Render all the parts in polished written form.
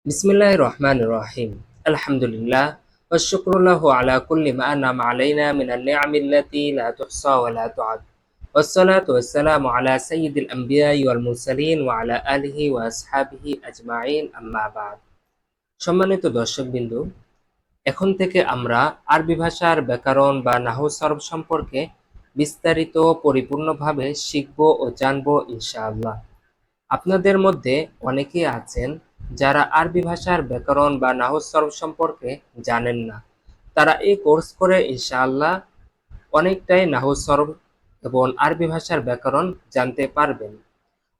বিসমিল্লাহির রহমানির রহিম। আলহামদুলিল্লাহ ওয়া শুকরুল্লাহু আলা কুল্লি মা আনআমা আলাইনা মিনান নিআমিল্লাতি লা তুহসা ওয়া লা তুআদ। ওয়াসসালাতু ওয়াসসালামু আলা সাইয়্যিদিল আমবিয়াই ওয়াল মুরসালিন ওয়া আলা আলিহি ওয়া আসহাবিহি আজমাইন, আম্মা বা'দ। সম্মানিত দর্শকবিন্দু, এখন থেকে আমরা আরবি ভাষার ব্যাকরণ বা নাহু সরফ সম্পর্কে বিস্তারিত পরিপূর্ণভাবে শিখব ও জানব ইনশাআল্লাহ। আপনাদের মধ্যে অনেকেই আছেন যারা আরবি ভাষার ব্যাকরণ বা নাহু সরফ সম্পর্কে জানেন না। তারা এই কোর্স করে ইনশাআল্লাহ অনেকটাই নাহু সরফ এবং আরবি ভাষার ব্যাকরণ জানতে পারবেন।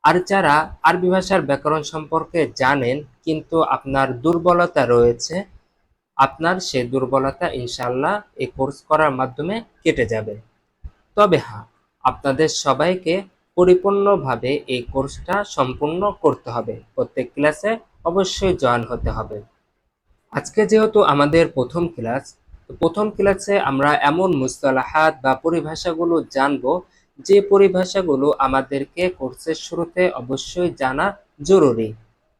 আর যারা আরবি ভাষার ব্যাকরণ সম্পর্কে জানেন কিন্তু আপনার দুর্বলতা রয়েছে, আপনার সেই দুর্বলতা ইনশাআল্লাহ এই কোর্স করার মাধ্যমে কেটে যাবে। তবে হ্যাঁ, আপনাদের সবাইকে পরিপূর্ণভাবে এই কোর্সটা সম্পূর্ণ করতে হবে। প্রত্যেক ক্লাসে অবশ্যই জয়েন হতে হবে। আজকে যেহেতু আমাদের প্রথম ক্লাস, তো প্রথম ক্লাসে আমরা এমন মুস্তালাহাত বা পরিভাষাগুলো জানবো যে পরিভাষাগুলো আমাদেরকে কোর্সের শুরুতে অবশ্যই জানা জরুরি।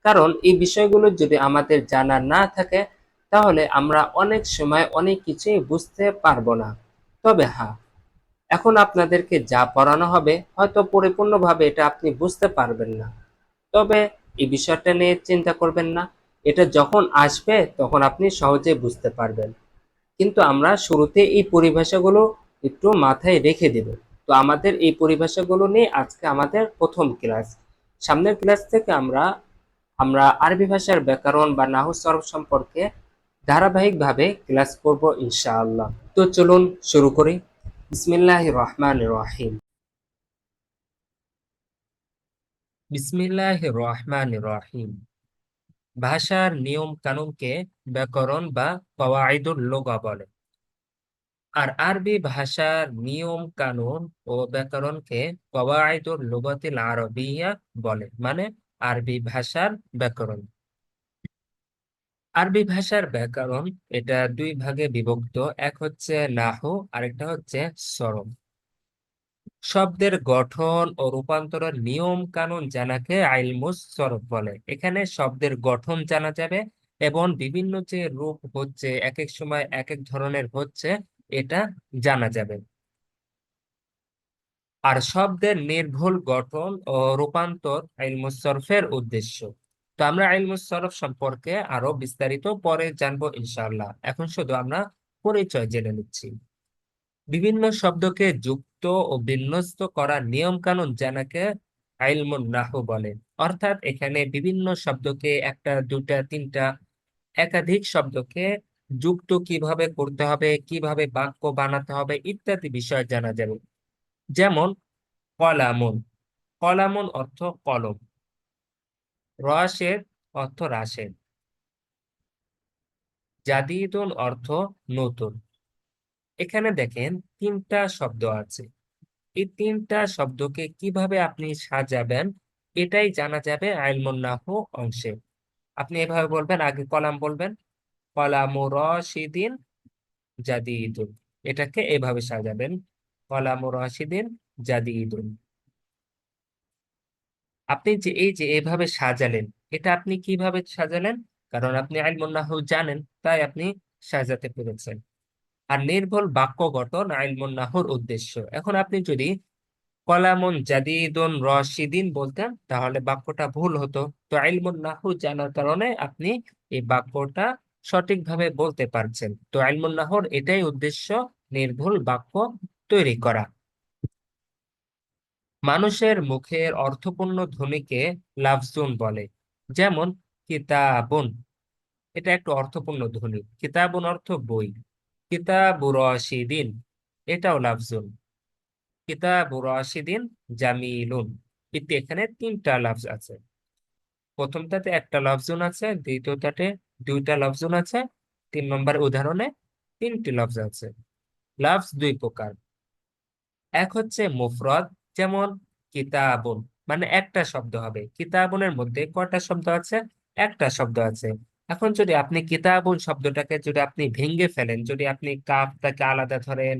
কারণ এই বিষয়গুলো যদি আমাদের জানা না থাকে তাহলে আমরা অনেক সময় অনেক কিছুই বুঝতে পারবো না। তবে হ্যাঁ, এখন আপনাদেরকে যা পড়ানো হবে হয়তো পরিপূর্ণভাবে এটা আপনি বুঝতে পারবেন না। তবে এই বিষয়টা নিয়ে চিন্তা করবেন না। এটা যখন আসবে তখন আপনি সহজে বুঝতে পারবেন। কিন্তু আমরা শুরুতে এই পরিভাষাগুলো একটু মাথায় রেখে দেব। তো আমাদের এই পরিভাষাগুলো নিয়ে আজকে আমাদের প্রথম ক্লাস। সামনের ক্লাস থেকে আমরা আমরা আরবি ভাষার ব্যাকরণ বা নাহু সরফ সম্পর্কে ধারাবাহিকভাবে ক্লাস করব ইনশাআল্লাহ। তো চলুন শুরু করি। বিসমিল্লাহির রহমানির রহিম। বিসমিল্লাহির রহমানির রহিম। ভাষার নিয়ম কানুনকে ব্যাকরণ বা কওয়াইদুল লুগা বলে। আর আরবি ভাষার নিয়ম কানুন ও ব্যাকরণকে কওয়াইদুল লুগাতিল আরবিয়্যা বলে, মানে আরবি ভাষার ব্যাকরণ। আরবি ভাষার ব্যাকরণ এটা দুই ভাগে বিভক্ত, এক হচ্ছে নাহু, আরেকটা হচ্ছে সরম। শব্দের গঠন ও রূপান্তরের নিয়ম কানুন জানাকে ইলমুস সরফ বলে। এখানে শব্দের গঠন জানা যাবে এবং বিভিন্ন যে রূপ হচ্ছে, এক এক সময় এক এক ধরনের হচ্ছে, এটা জানা যাবে। আর শব্দের নির্ভুল গঠন ও রূপান্তর ইলমুস সরফের উদ্দেশ্য। তো আমরা ইলমুস সরফ সম্পর্কে আরো বিস্তারিত পরে জানবো ইনশাআল্লাহ। এখন শুধু আমরা পরিচয় জেনে নিচ্ছি। বিভিন্ন শব্দকে যুক্ত ও বিন্যস্ত করার নিয়ম কানুন জানাকে ইলমুন নাহু বলে। অর্থাৎ এখানে বিভিন্ন শব্দকে, একটা দুটা তিনটা একাধিক শব্দকে যুক্ত কিভাবে করতে হবে, কিভাবে বাক্য বানাতে হবে ইত্যাদি বিষয় জানা যাবে। যেমন কলামুন। কলামুন অর্থ কলম, রাশেদ অর্থ রাশেদ, জাদিদুন অর্থ নতুন। এখানে দেখেন তিনটা শব্দ আছে। এই তিনটা শব্দকে কিভাবে আপনি সাজাবেন এটাই জানা যাবে ইলমুন নাহু অংশে। আপনি এভাবে বলবেন, আগে কলাম বলবেন, কলামু রাশিদিন জাদিদুন। এটাকে এভাবে সাজাবেন, কলামু রাশিদিন জাদিদুন। আপনি যে এই যে এভাবে সাজালেন, এটা আপনি কিভাবে সাজালেন? কারণ আপনি ইলমুন নাহু জানেন, তাই আপনি সাজাতে পেরেছেন। আর নির্ভুল বাক্য গঠন ইলমুন নাহুর উদ্দেশ্য। এখন আপনি যদি কলামুন জাদিদুন রশিদিন বলতেন তাহলে বাক্যটা ভুল হতো। তো ইলমুন নাহু জানার কারণে আপনি এই বাক্যটা সঠিকভাবে বলতে পারছেন। তো ইলমুন নাহুর এটাই উদ্দেশ্য, নির্ভুল বাক্য তৈরি করা। মানুষের মুখের অর্থপূর্ণ ধ্বনিকে লাফজুন বলে। যেমন কিতাবুন, এটা একটু অর্থপূর্ণ ধ্বনি। কিতাবুন অর্থ বই। কিতাবু রশিদিন, এটাও লাফজুন। কিতাবু রাশিদিন জামিলুন। কিন্তু এখানে তিনটা লফজ আছে। প্রথমটাতে একটা লফজুন আছে, দ্বিতীয়টাতে দুইটা লফজুন আছে, 3 নম্বর উদাহরণে তিনটি লফজ আছে। লফজ দুই প্রকার। এক হচ্ছে মুফরদ, যেমন কিতাবুন, মানে একটা শব্দ হবে। কিতাবুনের মধ্যে কয়টা শব্দ আছে? একটা শব্দ আছে। এখন যদি আপনি কিতাবুন শব্দটাকে যদি আপনি ভেঙে ফেলেন, যদি আপনি কাফটাকে আলাদা ধরেন,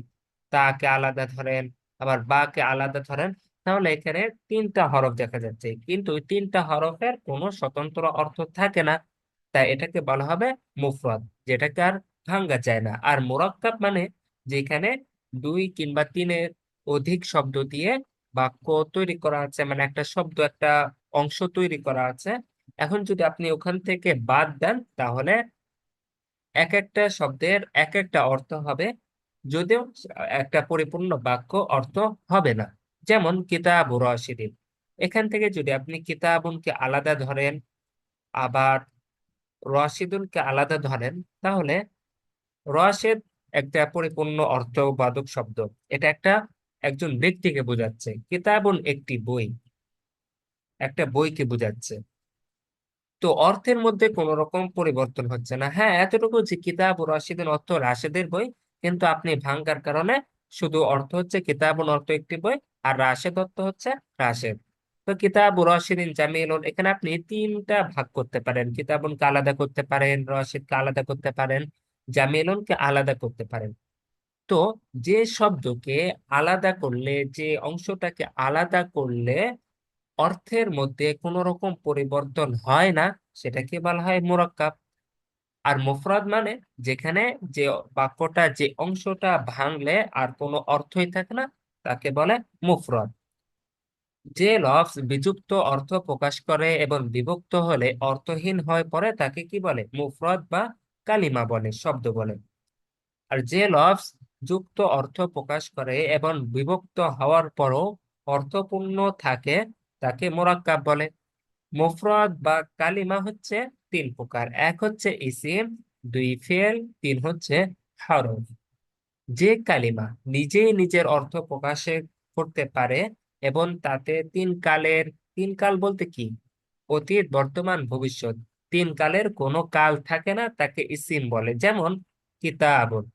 তাকে আলাদা ধরেন, আবার বাকে আলাদা ধরেন, তাহলে এখানে তিনটা হরফ দেখা যাচ্ছে, কিন্তু ওই তিনটা হরফের কোনো স্বতন্ত্র অর্থ থাকে না। তাই এটাকে বলা হবে মুফরাদ, যেটাকে আর ভাঙ্গা যায় না। আর মুরাক্কাব মানে যেখানে দুই কিংবা তিনের অধিক শব্দ দিয়ে বাক্য তৈরি করা আছে, মানে একটা শব্দ একটা অংশ তৈরি করা আছে। এখন যদি আপনি ওখান থেকে বাদ দেন তাহলে এক একটা শব্দের এক একটা অর্থ হবে, যদিও একটা পরিপূর্ণ বাক্য অর্থ হবে না। যেমন কিতাব রাশিদিন, এখান থেকে যদি আপনি কিতাবুনকে আলাদা ধরেন, আবার রাশিদুনকে আলাদা ধরেন, তাহলে রাশেদ একটা পরিপূর্ণ অর্থবাদক শব্দ। এটা একটা একজন ব্যক্তিকে বোঝাচ্ছে। কিতাবুন একটি বই, একটা বইকে বোঝাচ্ছে। তো অর্থের মধ্যে কোন রকম পরিবর্তন হচ্ছে না। হ্যাঁ, এতটুকু যে কিতাব ও রাশিদিন অর্থ রাশেদের বই, কিন্তু আপনি ভাঙ্গার কারণে শুধু অর্থ হচ্ছে কিতাবুন অর্থ একটি বই, আর রাশেদ অর্থ হচ্ছে রাশেদ। তো কিতাব ও রাশিদিন জামিলুন, এখানে আপনি তিনটা ভাগ করতে পারেন। কিতাবুনকে আলাদা করতে পারেন, রাশিদকে আলাদা করতে পারেন, জামিলুনকে আলাদা করতে পারেন। তো যে শব্দকে আলাদা করলে, যে অংশটাকে আলাদা করলে অর্থের মধ্যে কোনো রকম পরিবর্তন হয় না, সেটাকে বলা হয় মুরাক্কাব। আর মুফরাদ মানে যেখানে যে বাক্যটা যে অংশটা ভাঙলে আর কোনো অর্থই থাকে না, তাকে বলে মুফরাদ। যে লফজ বিযুক্ত অর্থ প্রকাশ করে এবং বিভক্ত হলে অর্থহীন হয়ে পড়ে তাকে কি বলে? মুফরাদ বা কালিমা বলে, শব্দ বলে। আর যে লফজ যুক্ত অর্থ প্রকাশ করে এবং বিভক্ত হওয়ার পরও অর্থপূর্ণ থাকে তাকে মুরাক্কাব বলে। মুফরদ বা কালিমা হচ্ছে তিন প্রকার। এক হচ্ছে ইসিম, দুই ফেল, তিন হচ্ছে হরফ। যে কালিমা নিজেই নিজের অর্থ প্রকাশে করতে পারে এবং তাতে তিন কাল বলতে কি? অতীত, বর্তমান, ভবিষ্যৎ, তিন কালের কোনো কাল থাকে না, তাকে ইসিম বলে। যেমন কিতাবুন,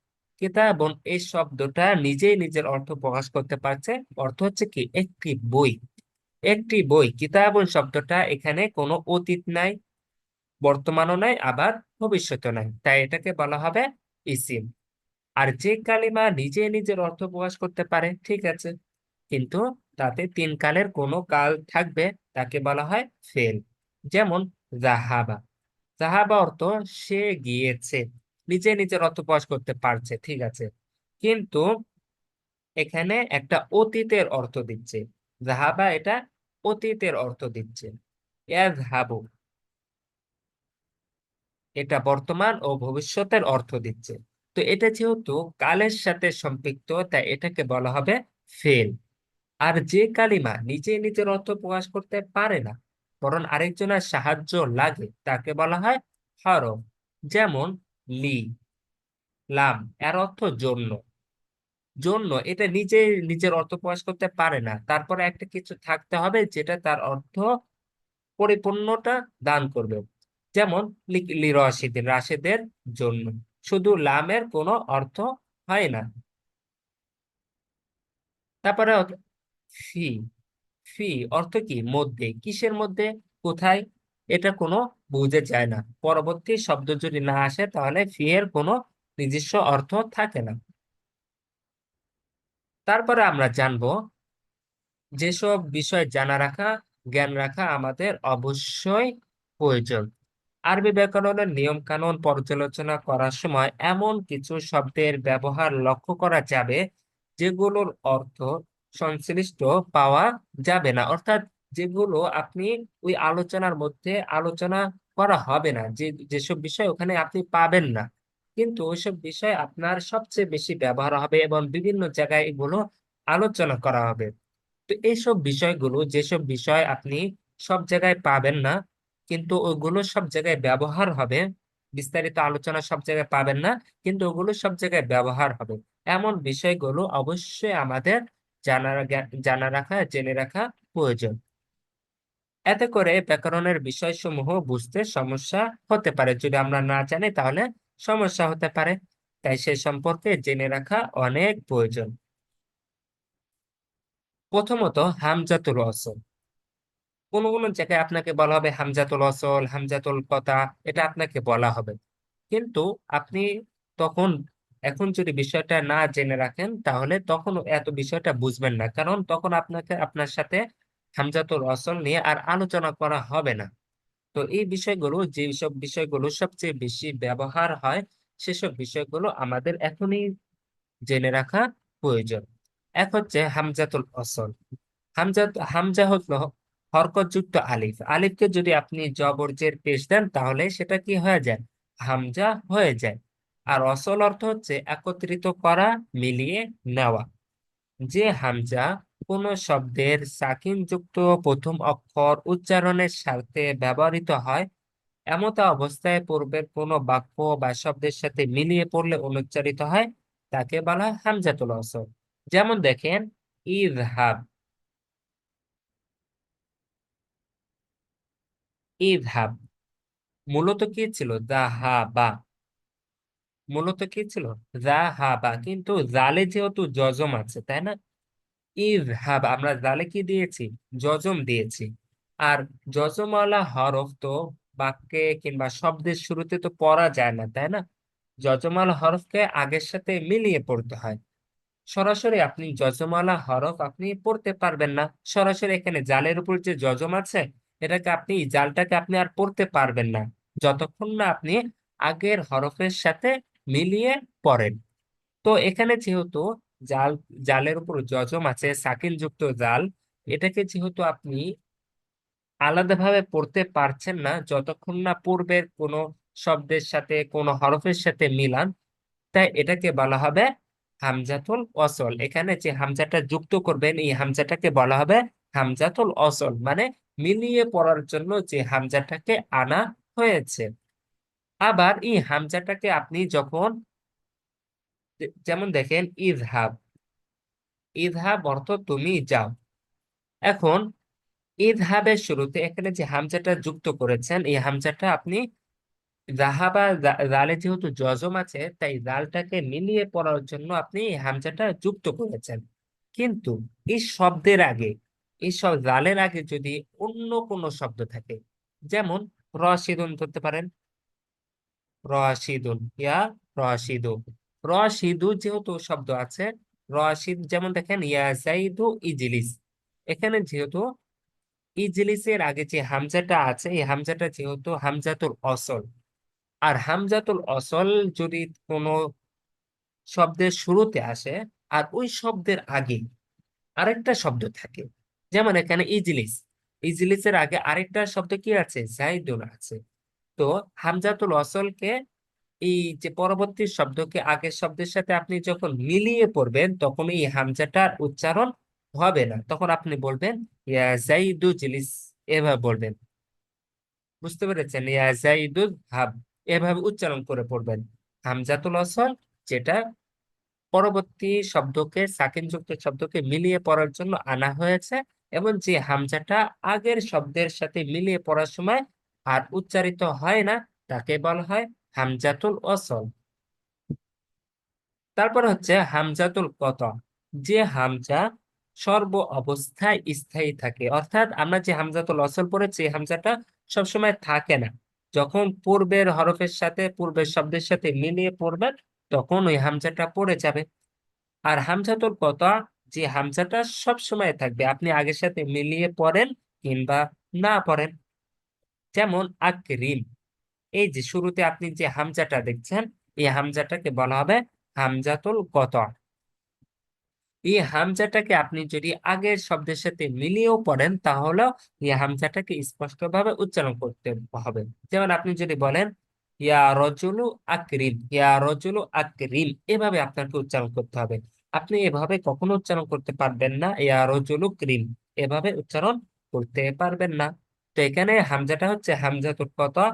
কিতাবুন এই শব্দটা নিজেই নিজের অর্থ প্রকাশ করতে পারছে। অর্থ হচ্ছে কি? একটি বই, একটি বই। কিতাবুন শব্দটা এখানে কোনো অতীত নাই, বর্তমানও নাই, আবার ভবিষ্যৎও নাই, তাই এটাকে বলা হবে ইসিম। আর যে কালিমা নিজে নিজের অর্থ প্রকাশ করতে পারে, ঠিক আছে, কিন্তু তাতে তিন কালের কোনো কাল থাকবে, তাকে বলা হয় ফেল। যেমন জাহাবা, জাহাবা অর্থ সে গিয়েছে, নিজে নিজের অর্থ প্রকাশ করতে পারছে, ঠিক আছে, কিন্তু এখানে একটা অতীতের অর্থ দিচ্ছে। জাহাবা এটা অতীতের অর্থ দিচ্ছে। ইয়াজহাবু এটা বর্তমান ও ভবিষ্যতের অর্থ দিচ্ছে। তো এটা যেহেতু কালের সাথে সম্পৃক্ত, তাই এটাকে বলা হবে ফেল। আর যে কালিমা নিজে নিজের অর্থ প্রকাশ করতে পারে না, বরং আরেকজনের সাহায্য লাগে, তাকে বলা হয় হরফ। যেমন লি, লাম, এর অর্থ জন্য। জন্য এটা নিজে নিজের অর্থ প্রকাশ করতে পারে না, তারপরে একটা কিছু থাকতে হবে যেটা তার অর্থ পরিপূর্ণটা দান করবে। যেমন রাশিদিন, রাশেদের জন্য। শুধু লামের কোনো অর্থ হয় না। তারপরে ফি, ফি অর্থ কি? মধ্যে। কিসের মধ্যে? কোথায়? এটা কোনো বুঝে যায় না। পরবর্তী শব্দ যদি না আসে তাহলে ফি এর কোনো নিজস্ব অর্থ থাকে না। তারপরে আমরা জানবো যেসব বিষয় জানা রাখা, জ্ঞান রাখা আমাদের অবশ্যই প্রয়োজন। আরবি ব্যাকরণের নিয়ম কানুন পর্যালোচনা করার সময় এমন কিছু শব্দের ব্যবহার লক্ষ্য করা যাবে যেগুলোর অর্থ সংশ্লিষ্ট পাওয়া যাবে না, অর্থাৎ যেগুলো আপনি ওই আলোচনার মধ্যে আলোচনা করা হবে না, যেসব বিষয় ওখানে আপনি পাবেন না, কিন্তু ওইসব বিষয় আপনার সবচেয়ে বেশি ব্যবহার হবে এবং বিভিন্ন জায়গায় এগুলো আলোচনা করা হবে। তো এইসব বিষয়গুলো, যেসব বিষয় আপনি সব জায়গায় পাবেন না কিন্তু ওগুলো সব জায়গায় ব্যবহার হবে, বিস্তারিত আলোচনা সব জায়গায় পাবেন না কিন্তু ওগুলো সব জায়গায় ব্যবহার হবে, এমন বিষয়গুলো অবশ্যই আমাদের জানা রাখা, জেনে রাখা প্রয়োজন। এতে করে ব্যাকরণের বিষয়সমূহ বুঝতে সমস্যা হতে পারে। যদি আমরা না জানি তাহলে সমস্যা হতে পারে, তাই সে সম্পর্কে জেনে রাখা অনেক প্রয়োজন। প্রথমত হামজাতুল ওয়াসল। কোন কোন জায়গায় আপনাকে বলা হবে হামজাতুল ওয়াসল, হামজাতুল কথা, এটা আপনাকে বলা হবে, কিন্তু আপনি তখন, এখন যদি বিষয়টা না জেনে রাখেন তাহলে তখন এত বিষয়টা বুঝবেন না, কারণ তখন আপনাকে আপনার সাথে হামজাতুল ওয়াসল নিয়ে আর আলোচনা করা হবে না। তো এই বিষয়গুলো, যে সব বিষয়গুলো সবচেয়ে বেশি ব্যবহার হয়, সেসব বিষয়গুলো আমাদের এখনই জেনে রাখা প্রয়োজন। এক হচ্ছে হামজাতুল অসল। হামজা হলো হরকতযুক্ত আলিফ। আলিফকে যদি আপনি জবর জের পেশ দেন তাহলে সেটা কি হয়ে যায়? হামজা হয়ে যায়। আর অসল অর্থ হচ্ছে একত্রিত করা, মিলিয়ে নেওয়া। যে হামজা কোন শব্দের সাকিন যুক্ত প্রথম অক্ষর উচ্চারণের স্বার্থে ব্যবহৃত হয়, এমতা অবস্থায় পূর্বের কোনো বাক্য বা শব্দের সাথে মিলিয়ে পড়লে অনুচ্চারিত হয়, তাকে বলা হয় হামজাতুল ওয়াসল। যেমন দেখেন, ইযহাব। ইযহাব মূলত কি ছিল? যাহাবা। মূলত কি ছিল? যাহাবা। কিন্তু জালে যেহেতু জজম আছে, তাই না? ইযহাব, আমরা জালে কি দিয়েছি? জজম দিয়েছি। আর জজমওয়ালা হরফ তো বাক্যে কিংবা শব্দের শুরুতে তো পড়া যায় না, তাই না? যজমাল হরফকে আগের সাথে মিলিয়ে পড়তে হয়। সরাসরি আপনি যজমালা হরফ আপনি পড়তে পারবেন না। সরাসরি এখানে জালের উপর যে যজম আছে, জালটাকে আপনি আর পড়তে পারবেন না যতক্ষণ না আপনি আগের হরফের সাথে মিলিয়ে পড়েন। তো এখানে যেহেতু জাল জালের উপর যজম আছে, সাকিন যুক্ত জাল, এটাকে যেহেতু আপনি আলাদাভাবে পড়তে পারছেন না যতক্ষণ না পূর্বের কোনো শব্দের সাথে কোনো হরফের সাথে মিলান, তাই এটাকে বলা হবে হামজাতুল ওয়াসল। এখানে যে হামজাটা যুক্ত করবেন, এই হামজাটাকে বলা হবে হামজাতুল ওয়াসল, মানে মিলিয়ে পড়ার জন্য যে হামজাটাকে আনা হয়েছে। আবার এই হামজাটাকে আপনি যখন, যেমন দেখেন, ইযহাব। ইযহাব অর্থ তুমি যাও। এখন ইযহাবের শুরুতে এখানে যে হামজাটা যুক্ত করেছেন, এই হামজাটা আপনি জাহাবা, জালে যেহেতু জজম আছে, তাই জালটাকে মিলিয়ে পড়ার জন্য আপনি এই হামজাটা যুক্ত করেছেন। কিন্তু এই শব্দের আগে, এই সব জালের আগে যদি অন্য কোনো শব্দ থাকে, যেমন রশিদুন ধরতে পারেন। রশিদুন, ইয়া রশিদু। রশিদু যেহেতু শব্দ আছে, রশিদ, যেমন দেখেন ইয়া জাইদু ইজলিস। এখানে যেহেতু ইজলিসের আগে যে হামজাটা আছে, এই হামজাটা যেহেতু হামজাতুল অসল। আর হামজাতুল অসল যদি কোনো শব্দের শুরুতে আসে, আর ওই শব্দের আগে আরেকটা শব্দ থাকে, যেমন এখানে ইজলিস। ইজলিসের আগে আরেকটা শব্দ কি আছে? জাইদুন আছে। তো হামজাতুল অসলকে, এই যে পরবর্তী শব্দকে আগের শব্দের সাথে আপনি যখন মিলিয়ে পড়বেন, তখন এই হামজাটার উচ্চারণ হবে না। তখন আপনি বলবেন ইয়া জাইদু জিলিস, এভাবে বলবেন। বুঝতে পেরেছেন? ইয়া জাইদু হাব, এভাবে উচ্চারণ করে পড়বেন। হামজাতুল ওয়াসল, যেটা পরবর্তী শব্দকে, সাকিনযুক্ত শব্দকে মিলিয়ে পড়ার জন্য আনা হয়েছে, এবং যে হামজাটা আগের শব্দের সাথে মিলিয়ে পড়ার সময় আর উচ্চারিত হয় না, তাকে বলা হয় হামজাতুল ওয়াসল। তারপর হচ্ছে হামজাতুল কতা। যে হামজা সর্ব অবস্থায় স্থায়ী থাকে, অর্থাৎ আমরা যে হামজাতুল ওয়াসল পড়েছি, এই হামজাটা সবসময় থাকে না। যখন পূর্বের হরফের সাথে, পূর্বের শব্দের সাথে মিলিয়ে পড়বেন, তখন ওই হামজাটা পড়ে যাবে। আর হামজাতুল কতা, যে হামজাটা সব সময় থাকবে, আপনি আগের সাথে মিলিয়ে পড়েন কিংবা না পড়েন। যেমন আকরিম, এই যে শুরুতে আপনি যে হামজাটা দেখছেন, এই হামজাটাকে বলা হবে হামজাতুল কতা। এই হামজাটাকে আপনি যদি আগের শব্দের সাথে মিলিয়েও পড়েন, তাহলেও এই হামজাটাকে স্পষ্টভাবে উচ্চারণ করতে হবে। যেমন আপনি যদি বলেন ইয়া রজুলু আকরিম, ইয়া রজুলু আকরিম, এভাবে আপনাকে উচ্চারণ করতে হবে। আপনি এভাবে কখনো উচ্চারণ করতে পারবেন না ইয়া রজুলু ক্রিম, এভাবে উচ্চারণ করতে পারবেন না। তো এখানে হামজাটা হচ্ছে হামজাতুল কতা,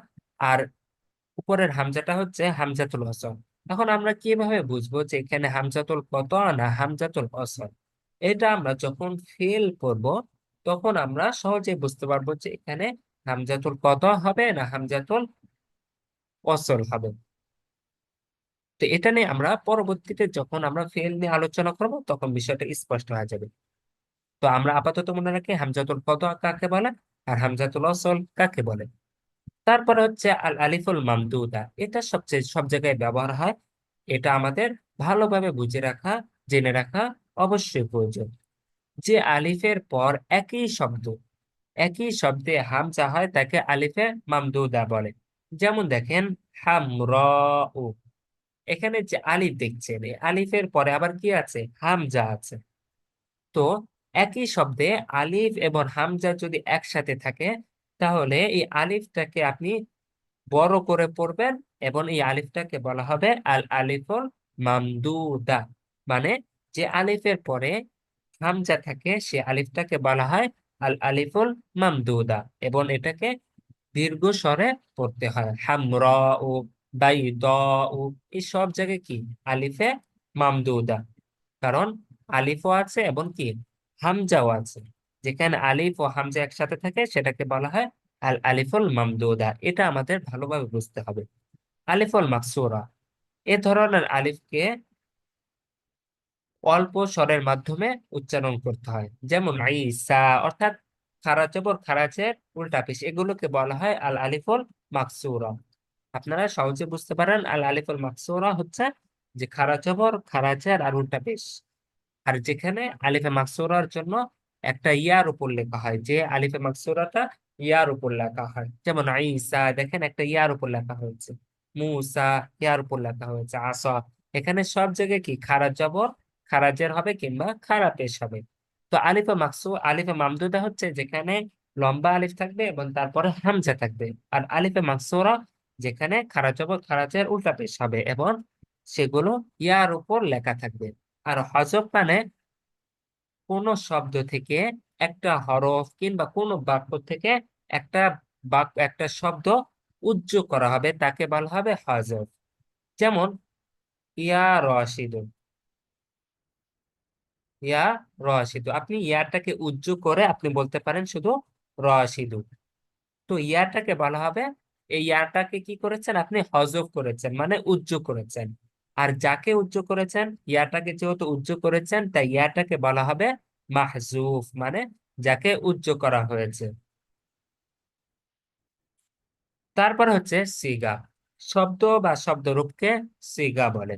আর উপরের হামজাটা হচ্ছে হামজাতুল ওয়াসল। এখন আমরা কিভাবে বুঝবো যে এখানে হামজাতুল কতা না হামজাতুল ওয়াসল? এটা আমরা যখন ফেল করব, তখন আমরা সহজে বুঝতে পারবো যে এখানে হামজাতুল কতা হবে না হামজাতুল ওয়াসল হবে। তো এটা নিয়ে আমরা পরবর্তীতে যখন আমরা ফেল নিয়ে আলোচনা করব, তখন বিষয়টা স্পষ্ট হয়ে যাবে। তো আমরা আপাতত মনে রাখি হামজাতুল কতা কাকে বলে আর হামজাতুল ওয়াসল কাকে বলে। তারপরে হচ্ছে আল আলিফুল মামদুদা। এটা সবচেয়ে সব জায়গায় ব্যবহার হয়। এটা আমাদের ভালোভাবে বুঝে রাখা, জেনে রাখা অবশ্যই প্রয়োজন। যে আলিফের পর একই শব্দ একই শব্দে হামজা হয় তাকে আলিফে মামদুদা বলে। যেমন দেখেন হামরাউ, এখানে যে আলিফ দেখছেন এই আলিফের পরে আবার কি আছে, হামজা আছে। তো একই শব্দে আলিফ এবং হামজা যদি একসাথে থাকে, তাহলে এই আলিফটাকে আপনি বড় করে পড়বেন এবং এই আলিফটাকে বলা হবে আল আলিফুল মামদুদা। মানে যে আলিফের পরে হামজা থাকে সে আলিফটাকে বলা হয় আল আলিফুল মামদুদা, এবং এটাকে দীর্ঘ স্বরে পড়তে হয়। হামরা ও বাইদ ও, এই সব জায়গায় কি আলিফে মামদুদা, কারণ আলিফও আছে এবং কি হামজাও আছে। যেখানে আলিফ ও হামজা একসাথে থাকে সেটাকে বলা হয় আল আলিফুল মামদুদা। এটা আমাদের ভালোভাবে বুঝতে হবে। আলিফুল মাকসুরা, এ ধরনের আলিফকে অল্প স্বরের মাধ্যমে উচ্চারণ করতে হয়। যেমন ঈসা, অর্থাৎ খারা জবর খারাজের উল্টা পেশ, এগুলোকে বলা হয় আল আলিফুল মাকসুরা। আপনারা সহজে বুঝতে পারেন আল আলিফুল মাকসুরা হচ্ছে যে খারা জবর খারাজের আর উল্টা পেশ। আর যেখানে আলিফে মাকসুরার জন্য একটা ইয়ার উপর লেখা হয়, যে আলিফে মাকসুরাটা ইয়ার উপর লেখা হয়, যেমন ঈসা দেখেন একটা ইয়ার উপর লেখা হয়েছে, মুসা ইয়ার উপর লেখা হয়েছে, আসা। এখানে সব জায়গায় কি খারা জবর খারাজের হবে কিংবা খারা পেশ হবে। তো আলিফে আলিফে মামদুদা হচ্ছে যেখানে লম্বা আলিফ থাকবে এবং তারপরে হামজা থাকবে। আর আলিফে মাকসুরা যেখানে খারা জবর খারাজের উল্টা পেশ হবে এবং সেগুলো ইয়ার উপর লেখা থাকবে। আর হযফ মানে কোন শব্দ থেকে একটা হরফ কিংবা কোন বাক্য থেকে একটা একটা শব্দ উজ্জ করা হবে, তাকে বলা হবে হযফ। যেমন ইয়া রাশিদুন, ইয়া রাশিদু, আপনি ইয়াটাকে উজ্জ করে আপনি বলতে পারেন শুধু রাশিদু। তো ইয়াটাকে বলা হবে, এই ইয়াটাকে কি করেছেন আপনি হযফ করেছেন মানে উজ্জ করেছেন। আর যাকে উজ্জ করেছেন, ইয়াটাকে যেহেতু উজ্জ করেছেন তাই ইয়াটাকে বলা হবে মাহজুফ, মানে যাকে উজ্জ করা হয়েছে। তারপর হচ্ছে সিগা, শব্দ বা শব্দরূপকে সিগা বলে।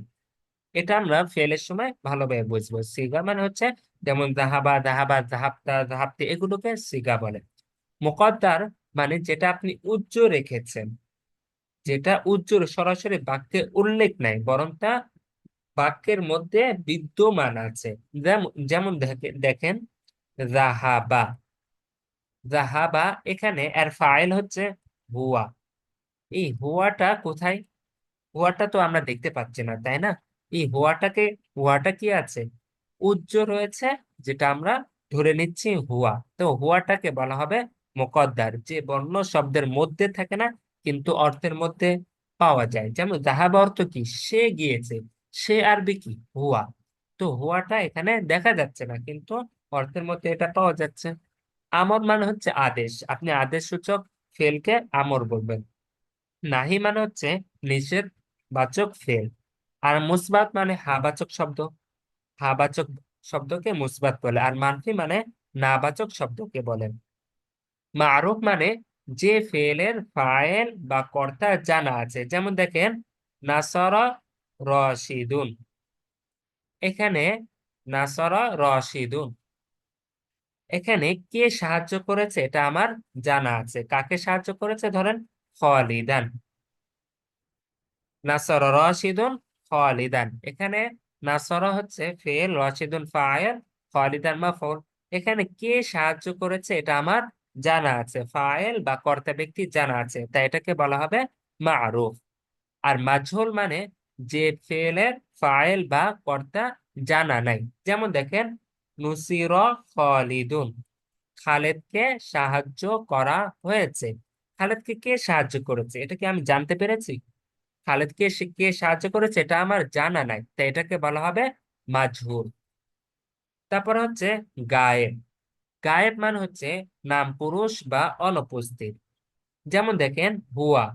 এটা আমরা ফেলের সময় ভালোভাবে বুঝবো। সিগা মানে হচ্ছে যেমন দাহাবা দাহাবা দাহাবতা দাহাবতি, এগুলোকে সিগা বলে। মুকদ্দার মানে যেটা আপনি উজ্জ রেখেছেন, যেটা উজ্জ্বল সরাসরি বাক্যে উল্লেখ নাই বরং তা বাক্যের মধ্যে বিদ্যমান আছে। যেমন যেমন দেখেন রাহাবা, রাহাবা এখানে এর ফাইল হচ্ছে হুয়া। এই হুয়াটা কোথায়, হুয়াটা তো আমরা দেখতে পাচ্ছি না তাই না। এই হুয়াটাকে, হুয়াটা কি আছে, উজ্জ্বল রয়েছে, যেটা আমরা ধরে নিচ্ছি হুয়া। তো হুয়াটাকে বলা হবে মুকদ্দার, যে বর্ণ শব্দের মধ্যে থাকে না কিন্তু অর্থের মধ্যে পাওয়া যায়। যেমন যাহাবা অর্থ কি, সে গিয়েছে, সে আরবি কি হুয়া। তো হুয়াটা এখানে দেখা যাচ্ছে না কিন্তু অর্থের মধ্যে এটা পাওয়া যাচ্ছে। আমর মানে হচ্ছে আদেশ, আপনি আদেশ সূচক ফেলকে আমর বলবেন। নাহি মানে হচ্ছে নিষেধ বাচক ফেল। আর মুসবাত মানে হাবাচক শব্দ, হাবাচক শব্দকে মুসবাত বলে। আর মানফি মানে নাবাচক শব্দকে বলেন। মারুফ মানে যে ফেলের ফায়েল বা কর্তা জানা আছে। যেমন দেখেন নাসরা রশিদুন, এখানে নাসরা রশিদুন, এখানে কে সাহায্য করেছে এটা আমার জানা আছে। কাকে সাহায্য করেছে, ধরেন খালিদান, নাসর রাশিদুন খালিদান। এখানে নাসর হচ্ছে ফেল, রাশিদুন ফাইল, খালিদান মাফউল। এখানে কে সাহায্য করেছে এটা আমার জানা আছে, ফাইল বা কর্তা ব্যক্তি জানা আছে, তাই এটাকে বলা হবে মারুফ। আর মাজহুল মানে যে ফেলের ফাইল বা কর্তা জানা নাই। যেমন দেখেন নুসির খালিদুন, খালেদকে সাহায্য করা হয়েছে। খালেদকে কে সাহায্য করেছে এটা কি আমি জানতে পেরেছি, খালেদকে কে সাহায্য করেছে এটা আমার জানা নাই, তাই এটাকে বলা হবে মাজহুর। তারপর হচ্ছে গায়েব, গায়েব মানে হচ্ছে নাম পুরুষ বা অনুপস্থিত। যেমন দেখেন হুয়া,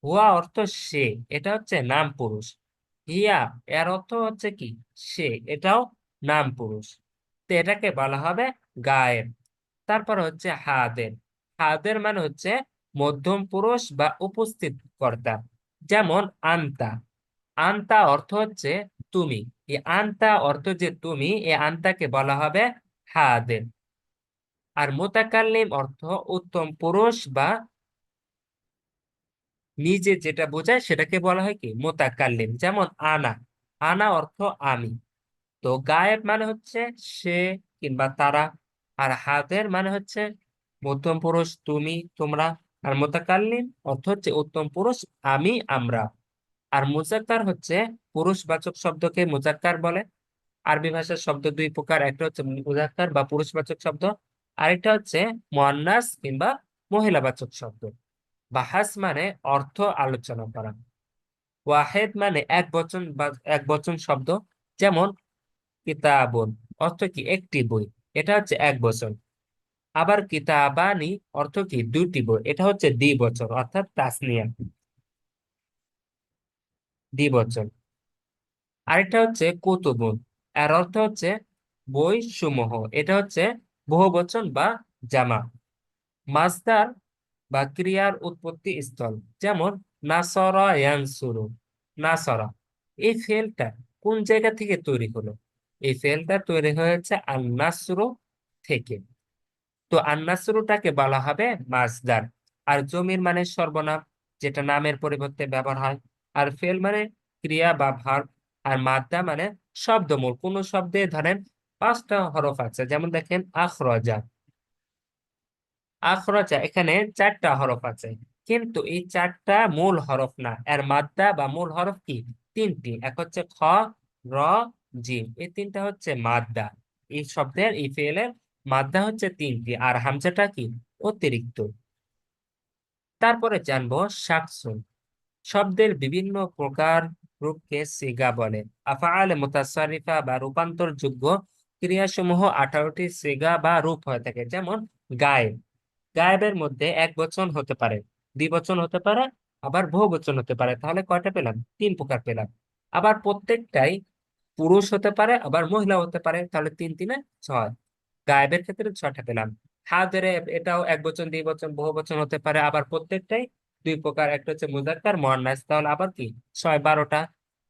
হুয়া অর্থ সে, এটা হচ্ছে নাম পুরুষ। হিয়া এর অর্থ হচ্ছে কি সে, এটাও নাম পুরুষ, তো এটাকে বলা হবে গায়েব। তারপর হচ্ছে হাদের, হাদের মানে হচ্ছে মধ্যম পুরুষ বা উপস্থিত কর্তা। যেমন আন্তা, আন্তা অর্থ হচ্ছে তুমি, এই আন্তা অর্থ যে তুমি, এই আন্তাকে বলা হবে হাদের। আর মুতাকাল্লিম অর্থ উত্তম পুরুষ বা নিজে যেটা বোঝায় সেটাকে বলা হয় কি মুতাকাল্লিম। যেমন আনা, আনা অর্থ আমি। তো গায়েব মানে হচ্ছে সে কিংবা তারা। আর হাদের মানে হচ্ছে মধ্যম পুরুষ তুমি তোমরা। আর মুতাকাল্লিম অর্থ হচ্ছে উত্তম পুরুষ আমি আমরা। আর মুজাক্কার হচ্ছে পুরুষবাচক শব্দকে মুজাক্কার বলে। আরবি ভাষার শব্দ দুই প্রকার, একটা হচ্ছে মুজাক্কার বা পুরুষবাচক শব্দ, আরেকটা হচ্ছে মুয়ান্নাস কিংবা মহিলাবাচক শব্দ। বাহাস মানে অর্থ আলোচনা করা। ওয়াহেদ মানে এক বচন বা এক বচন শব্দ। যেমন কিতাবুন অর্থ কি একটি বই, এটা হচ্ছে এক বচন। আবার কিতাবানি অর্থ কি দুটি বই, এটা হচ্ছে দ্বিবচন অর্থাৎ তাসনিয়া, দ্বিবচন। আরেকটা হচ্ছে কুতুবুন, এর অর্থ হচ্ছে বই সমূহ, এটা হচ্ছে বহুবচন বা জামা। মাসদার বা ক্রিয়ার উৎপত্তি স্থল। যেমন নাসরা ইয়ানসুরু, নাসরা এই ফেলটা কোন জায়গা থেকে তৈরি হলো? এই ফেলটা তৈরি হয়েছে আন নাসরু থেকে। তো আন নাসরুটাকে বলা হবে মাসদার। আর জমির মানে সর্বনাম, যেটা নামের পরিবর্তে ব্যবহার হয়। আর ফেল মানে ক্রিয়া বা ভার্ব। আর মাদ্দা মানে শব্দমূল। কোন শব্দে ধরেন পাঁচটা হরফ আছে, যেমন দেখেন আখরাজা, আখরাজা এখানে চারটা হরফ আছে, কিন্তু এই চারটা মূল হরফ না, এর মাদ্দা বা মূল হরফ কি তিনটি। এক হচ্ছে খ, র, জিম, এই তিনটা হচ্ছে মাদ্দা। এই শব্দের এই ফেলের মাদ্দা হচ্ছে তিনটি, আর হামজাটা কি অতিরিক্ত। তারপরে জানবো শাকসুন। শব্দের বিভিন্ন প্রকার রূপকে সিগা বলে। আফআল মুতাসারিফা বা রূপান্তর যোগ্য ক্রিয়াসমূহ 18টি সিগা বা রূপ হয়ে থাকে। যেমন গায়েব, গায়েবের মধ্যে এক বচন হতে পারে, দ্বিবচন হতে পারে, আবার বহু বচন হতে পারে। তাহলে কয়টা পেলাম? তিন প্রকার পেলাম। আবার প্রত্যেকটাই পুরুষ হতে পারে, আবার মহিলা হতে পারে। তাহলে তিন তিনে ছয়, গায়েবের ক্ষেত্রে ছয়টা পেলাম। হাজারে এটাও এক বচন দ্বিবচন বহু বচন হতে পারে, আবার প্রত্যেকটাই দুই প্রকার, একটা হচ্ছে মুজাক্কার মুয়ান্নাস। তাহলে আবার কি ছয়, 12টা।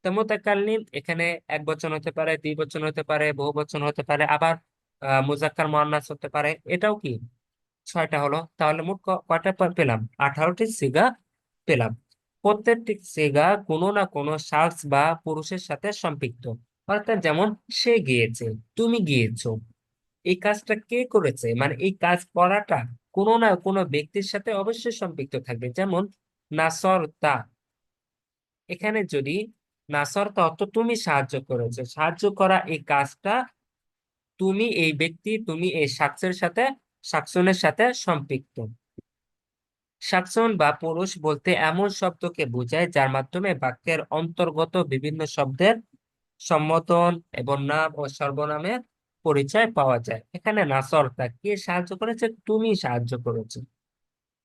তো মুতাকাল্লিম এখানে এক বচন হতে পারে, দ্বিবচন হতে পারে, বহু বচন হতে পারে, আবার মুজাক্কার মুয়ান্নাস হতে পারে। এটাও কি ছয়টা হলো। তাহলে মোট কয়টা পেলাম? 18টি সিগা পেলাম। প্রত্যেকটি সিগা কোনো না কোনো শাখস বা পুরুষের সাথে সম্পৃক্ত। অর্থাৎ যেমন সে গিয়েছে, তুমি গিয়েছো, এই কাজটা কে করেছে, মানে এই কাজ করাটা কোনো না কোনো ব্যক্তির সাথে অবশ্যই সম্পৃক্ত থাকবে। যেমন নাসর তা, এখানে যদি নাসর তা অর্থ তুমি সাহায্য করেছো, সাহায্য করা এই কাজটা তুমি এই ব্যক্তি তুমি এই শাখসের সাথে, শাকসনের সাথে সম্পৃক্ত। শাকসন বা পুরুষ বলতে এমন শব্দকে বোঝায় যার মাধ্যমে বাক্যের অন্তর্গত বিভিন্ন শব্দের সম্বোধন এবং নাম ও সর্বনামের পরিচয় পাওয়া যায়। এখানে নাসর তা কে সাহায্য করেছে? তুমি সাহায্য করেছো।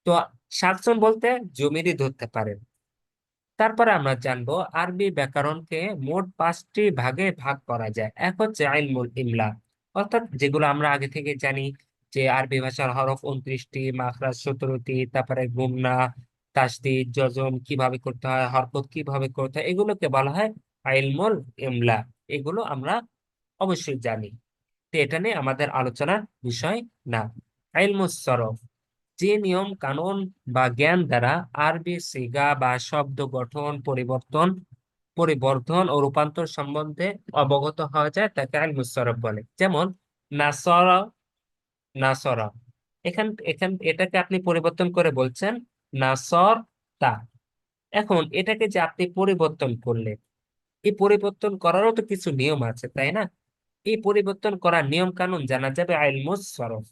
তো শাকসন বলতে জমিরই ধরতে পারেন। তারপরে আমরা জানবো আরবি ব্যাকরণকে মোট 5টি ভাগে ভাগ করা যায়। এক হচ্ছে ইলমুল ইমলা, অর্থাৎ যেগুলো আমরা আগে থেকে জানি যে আরবি ভাষার হরফ 29টি, মাখরাজ 17টি, তারপরে গুণনা, তাসদীদ, জজম কিভাবে করতে হয়, হরকত কিভাবে করতে হয়, এগুলোকে বলা হয় ইলমুল ইমলা। এগুলো আমরা অবশ্যই জানি, তো এটা নিয়ে আমাদের আলোচনার বিষয় না। ইলমুস সরফ, যে নিয়ম কানুন বা জ্ঞান দ্বারা আরবি সিগা বা শব্দ গঠন, পরিবর্তন, পরিবর্ধন ও রূপান্তর সম্বন্ধে অবগত হওয়া যায় তাকে ইলমুস সরফ বলে। যেমন নাসরা, নাসরা, এখান এখান এটাকে আপনি পরিবর্তন করে বলছেন নাসর তা। এখন এটাকে যে আপনি পরিবর্তন করলেন, এই পরিবর্তন করারও তো কিছু নিয়ম আছে, তাই না? এই পরিবর্তন করার নিয়ম কানুন জানা যাবে ইলমুস সরফ।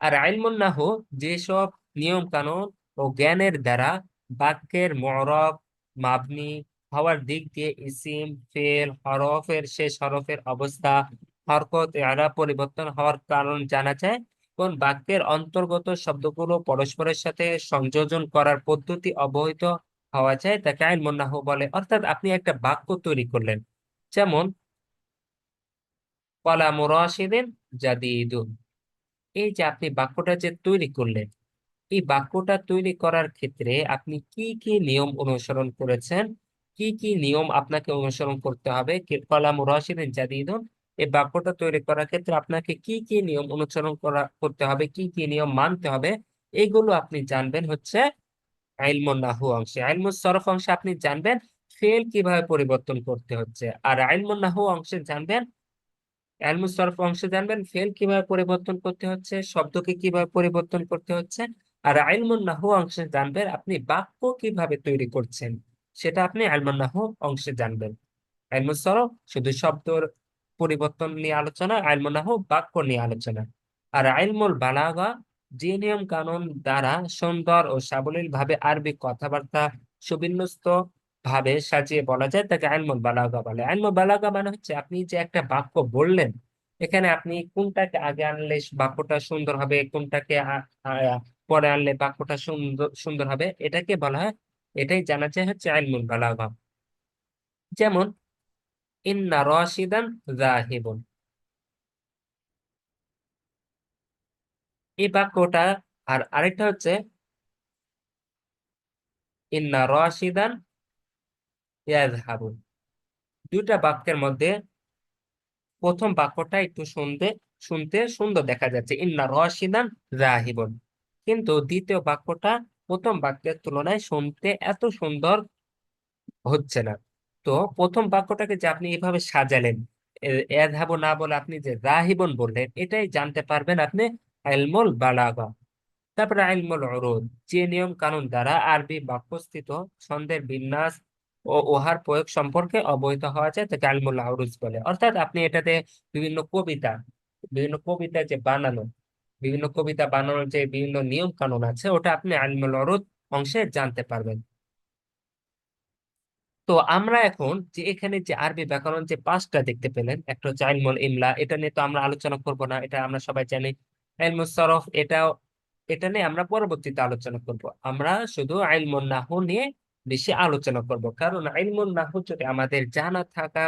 আর ইলমুন নাহু, যেসব নিয়ম কানুন ও জ্ঞানের দ্বারা বাক্যের মু'রাব, মাবনি হওয়ার দিক দিয়ে ইসিম, ফেল, হরফের শেষ হরফের অবস্থা, হরকত, ইআরাব পরিবর্তন হওয়ার কারণ জানা যায়। কোন বাক্যের অন্তর্গত শব্দগুলো পরস্পরের সাথে সংযোজন করার পদ্ধতি অবহিত হওয়া যায় তাকে ইলমুন নাহু বলে। অর্থাৎ আপনি একটা বাক্য তৈরি করলেন, যেমন কলামু রাশিদিন জাদিদুন। এই যে আপনি বাক্যটা যে তৈরি করলেন, এই বাক্যটা তৈরি করার ক্ষেত্রে আপনি কি কি নিয়ম অনুসরণ করেছেন, কি কি নিয়ম আপনাকে অনুসরণ করতে হবে? কলামু রাশিদিন জাদিদুন, এই বাক্যটা তৈরি করার ক্ষেত্রে আপনাকে কি কি নিয়ম অনুসরণ করতে হবে, কি কি নিয়ম মানতে হবে, এইগুলো আপনি জানবেন হচ্ছে ইলমুন নাহু অংশে। ইলমুস সরফ অংশে আপনি জানবেন ফেল কিভাবে পরিবর্তন করতে হচ্ছে, আর ইলমুন নাহু অংশে জানবেন, ইলমুস সরফ অংশে জানবেন ফেল কিভাবে পরিবর্তন করতে হচ্ছে, শব্দকে কিভাবে পরিবর্তন করতে হচ্ছে। আর ইলমুন নাহু অংশে জানবেন আপনি বাক্য কিভাবে তৈরি করছেন, সেটা আপনি ইলমুন নাহু অংশে জানবেন। ইলমুস সরফ শুধু শব্দর পরিবর্তন নিয়ে আলোচনা, ইলমুন নাহু বাক্য নিয়ে আলোচনা। আর ইলমুল বালাগা যে নিয়ম কানুন দ্বারা সুন্দর ও সাবলীল ভাবে আরবি কথাবার্তা সুবিন্যস্ত ভাবে সাজিয়ে বলা যায় তাকে ইলমুল বালাগা বলে। ইলমুল বালাগা মানে হচ্ছে আপনি যে একটা বাক্য বললেন, এখানে আপনি কোনটাকে আগে আনলে বাক্যটা সুন্দর হবে, কোনটাকে পরে আনলে বাক্যটা সুন্দর সুন্দর হবে, এটাকে বলা হয়, এটাই জানা যায় হচ্ছে ইলমুল বালাগা। যেমন ইন্না রাশিদান যাহিবুন, এই বাক্যটা। আর আরেকটা হচ্ছে ইন্না রাশিদান ইয়াযহাবুন। দুইটা বাক্যের মধ্যে প্রথম বাক্যটা একটু শুনতে শুনতে সুন্দর দেখা যাচ্ছে, ইন্না রাশিদান যাহিবুন, কিন্তু দ্বিতীয় বাক্যটা প্রথম বাক্যের তুলনায় শুনতে এত সুন্দর হচ্ছে না। তো প্রথম বাক্যটাকে যে আপনি এভাবে সাজালেন, ইয়াযহাবু না বলে আপনি যে যাহিবুন বললেন, এটাই জানতে পারবেন আপনি ইলমুল বালাগা। তারপরে ইলমুল উরুদ, যে নিয়ম কানুন দ্বারা আরবি বাক্যস্থিত ছন্দের বিন্যাস ও উহার প্রয়োগ সম্পর্কে অবহিত হওয়া যায় তাকে ইলমুল উরুজ বলে। অর্থাৎ আপনি এটাতে বিভিন্ন কবিতা, বিভিন্ন কবিতা যে বানানো, বিভিন্ন কবিতা বানানোর যে বিভিন্ন নিয়ম কানুন আছে, ওটা আপনি ইলমুল উরুদ অংশে জানতে পারবেন। তো আমরা এখন যে এখানে যে আরবি ব্যাকরণ যে পাঁচটা দেখতে পেলেন, একটা হচ্ছে ইলমুল ইমলা, এটা নিয়ে তো আমরা আলোচনা করব না, এটা আমরা সবাই জানি। ইলমুস সরফ, এটা নিয়ে আমরা পরবর্তীতে আলোচনা করব। আমরা শুধু ইলমুন নাহু নিয়ে বেশি আলোচনা করব, কারণ ইলমুন নাহু যদি আমাদের জানা থাকা,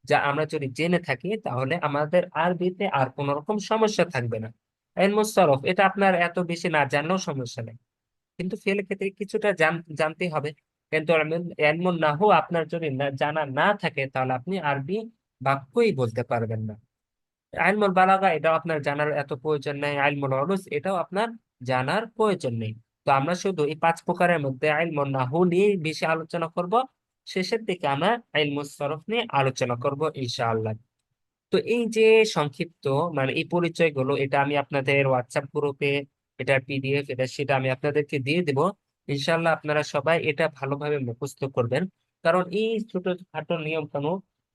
যা আমরা যদি জেনে থাকি, তাহলে আমাদের আরবিতে আর কোনো রকম সমস্যা থাকবে না। ইলমুস সরফ এটা আপনার এত বেশি না জানলেও সমস্যা নেই, কিন্তু ফেল ক্ষেত্রে কিছুটা জানতে হবে। কিন্তু এমন না হো আপনার যদি জানা না থাকে, তাহলে আপনি আরবি বাক্যই বলতে পারবেন না। আইলমুল বালাগা এটাও আপনার জানার এত প্রয়োজন নেই, আইলমুল উরুজ এটাও আপনার জানার প্রয়োজন নেই। তো আমরা শুধু এই পাঁচ প্রকারের মধ্যে ইলমুন নাহু নিয়ে বেশি আলোচনা করব, শেষের দিকে আমরা ইলমুস সরফ নিয়ে আলোচনা করব ইনশাআল্লাহ। তো এই যে সংক্ষিপ্ত মানে এই পরিচয়গুলো, এটা আমি আপনাদের হোয়াটসঅ্যাপ গ্রুপে, এটা পিডিএফ, এটা সেটা আমি আপনাদেরকে দিয়ে দেব। ইনশাল্লাহ আপনারা সবাই এটা ভালোভাবে মুখস্থ করবেন, কারণ এই ছোট খাটো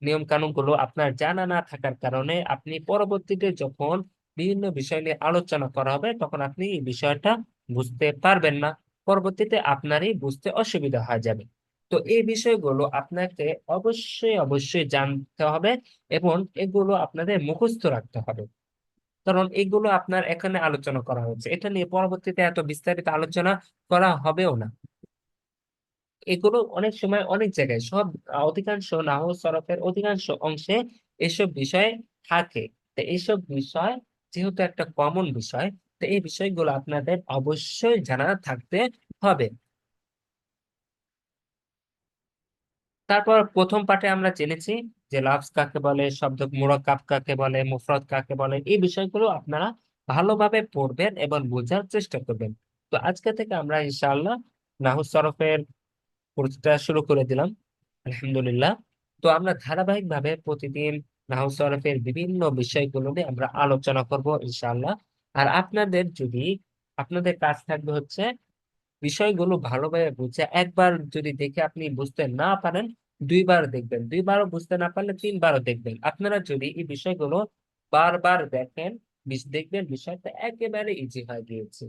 নিয়ম কানুন গুলো আপনার জানা না থাকার কারণে আপনি পরবর্তীতে যখন বিভিন্ন বিষয় নিয়ে আলোচনা করা হবে, তখন আপনি এই বিষয়টা বুঝতে পারবেন না, পরবর্তীতে আপনারই বুঝতে অসুবিধা হয়ে যাবে। তো এই বিষয়গুলো আপনাকে অবশ্যই অবশ্যই জানতে হবে, এবং এগুলো আপনাদের মুখস্থ রাখতে হবে, কারণ এগুলো আপনার এখানে আলোচনা করা হচ্ছে, এটা নিয়ে পরবর্তীতে এত বিস্তারিত আলোচনা করা হবেও না। এগুলো অনেক সময় অনেক জায়গায় সব অধিকাংশ নাহু সরফের অধিকাংশ অংশে এসব বিষয় থাকে। তো এইসব বিষয় যেহেতু একটা কমন বিষয়, তো এই বিষয়গুলো আপনাদের অবশ্যই জানা থাকতে হবে। তারপর প্রথম পাঠে আমরা জেনেছি যে লাফজ কাকে বলে, শব্দ মুরাক্কাব কাকে বলে, মুফরদ কাকে বলে, এই বিষয়গুলো আপনারা ভালোভাবে পড়বেন এবং বোঝার চেষ্টা করবেন। তো আজকে থেকে আমরা ইনশাআল্লাহ নাহু সরফের কোর্সটা শুরু করে দিলাম, আলহামদুলিল্লাহ। তো আমরা ধারাবাহিক ভাবে প্রতিদিন নাহু সরফের বিভিন্ন বিষয়গুলো নিয়ে আমরা আলোচনা করব ইনশাআল্লাহ। আর আপনাদের কাজ থাকবে হচ্ছে বিষয়গুলো ভালোভাবে বুঝে, একবার যদি দেখে আপনি বুঝতে না পারেন, দুইবার দেখবেন, দুইবারও বুঝতে না পারলে তিনবারও দেখবেন। আপনারা যদি এই বিষয়গুলো বারবার দেখেন, দেখবেন বিষয়টা একেবারে ইজি হয়ে গিয়েছে।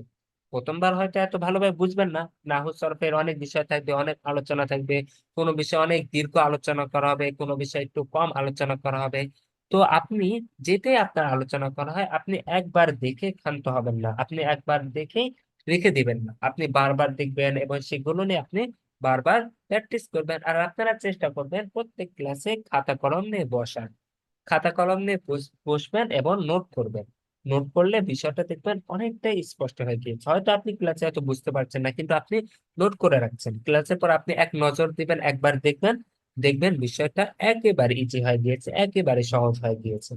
প্রথমবার হয়তো এত ভালোভাবে বুঝবেন না, নাহু সরফের অনেক বিষয় থাকবে, অনেক আলোচনা থাকবে, কোনো বিষয় অনেক দীর্ঘ আলোচনা করা হবে, কোনো বিষয় একটু কম আলোচনা করা হবে। তো আপনি যেটাই আপনার আলোচনা করা হয়, আপনি একবার দেখে ক্ষান্ত হবেন না, আপনি একবার দেখে রেখে দিবেন না, আপনি বারবার দেখবেন এবং সেগুলো নিয়ে আপনি বারবার প্র্যাকটিস করবেন। আর আপনারা চেষ্টা করবেন প্রত্যেক ক্লাসে খাতা কলম নিয়ে বসার, খাতা কলম নিয়ে বসবেন এবং নোট করবেন। নোট করলে বিষয়টা দেখবেন অনেকটাই স্পষ্ট হয়ে গিয়েছে। হয়তো আপনি ক্লাসে হয়তো বুঝতে পারছেন না, কিন্তু আপনি নোট করে রাখছেন, ক্লাসের পর আপনি এক নজর দিবেন, একবার দেখবেন, দেখবেন বিষয়টা একেবারে ইজি হয়ে গিয়েছে, একেবারে সহজ হয়ে গিয়েছে।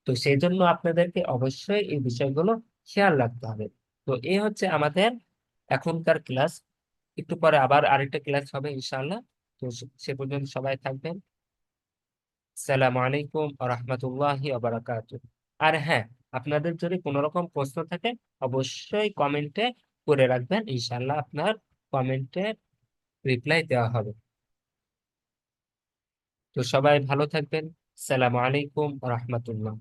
তো সেই জন্য আপনাদেরকে অবশ্যই এই বিষয়গুলো খেয়াল রাখতে হবে। তো এই হচ্ছে আমাদের এখনকার ক্লাস। একটু পরে আবার আরেকটা ক্লাস হবে ইনশাআল্লাহ। তো সে পর্যন্ত সবাই থাকবেন। আসসালামু আলাইকুম ওয়া রাহমাতুল্লাহি ওয়া বারাকাতুহু। আর হ্যাঁ, আপনাদের যদি কোনো রকম প্রশ্ন থাকে অবশ্যই কমেন্টে করে রাখবেন, ইনশাআল্লাহ আপনার কমেন্টে রিপ্লাই দেওয়া হবে। তো সবাই ভালো থাকবেন। আসসালামু আলাইকুম ওয়া রাহমাতুল্লাহ।